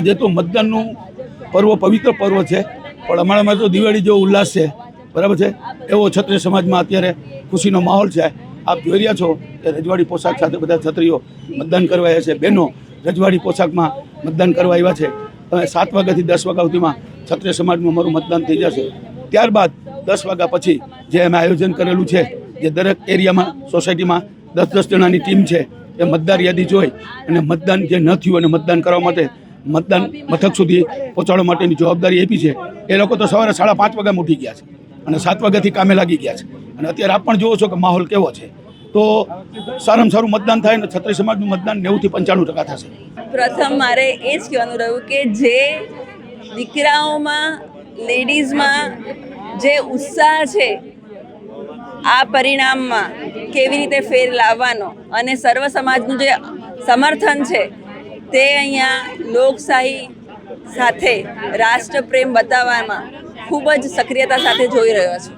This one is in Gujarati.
આજે તો મતદાનનું પર્વ પવિત્ર પર્વ છે, પણ અમારામાં તો દિવાળી જેવો ઉલ્લાસ છે, બરાબર છે. એવો ક્ષત્રિય સમાજમાં અત્યારે ખુશીનો માહોલ છે. આપ જોઈ રહ્યા છો કે રજવાડી પોશાક સાથે બધા ક્ષત્રિયો મતદાન કરવા આવ્યા છે. બહેનો રજવાડી પોશાકમાં મતદાન કરવા આવ્યા છે. તમે 7 વાગ્યાથી 10 વાગ્યા સુધીમાં ક્ષત્રિય સમાજનું અમારું મતદાન થઈ જશે. ત્યારબાદ 10 વાગ્યા પછી જે અમે આયોજન કરેલું છે, જે દરેક એરિયામાં સોસાયટીમાં 10-10 જણાની ટીમ છે, એ મતદાર યાદી જોઈ અને મતદાન જે ન થયું અને મતદાન કરવા માટે મતદાન મથક સુધી પહોંચાડવા માટેની જવાબદારી આપી છે. એ લોકો તો સવારે 5:30 વાગ્યામાં ઉઠી ગયા છે અને 7 વાગ્યાથી કામે લાગી ગયા છે. અને અત્યારે આપ પણ જુઓ છો કે માહોલ કેવો છે. તો સારામાં સારું મતદાન થાય ને ક્ષત્રિય સમાજનું મતદાન 90% થી 95% થશે. પ્રથમ મારે એ જ કહેવાનું રહ્યું કે જે દીકરાઓમાં લેડીઝમાં જે ઉત્સાહ છે આ પરિણામમાં કેવી રીતે ફેર લાવવાનો અને સર્વ સમાજનું જે સમર્થન છે તે અહીંયા લોકશાહી સાથે રાષ્ટ્રપ્રેમ બતાવવામાં ખૂબ જ સક્રિયતા સાથે જોઈ રહ્યો છું.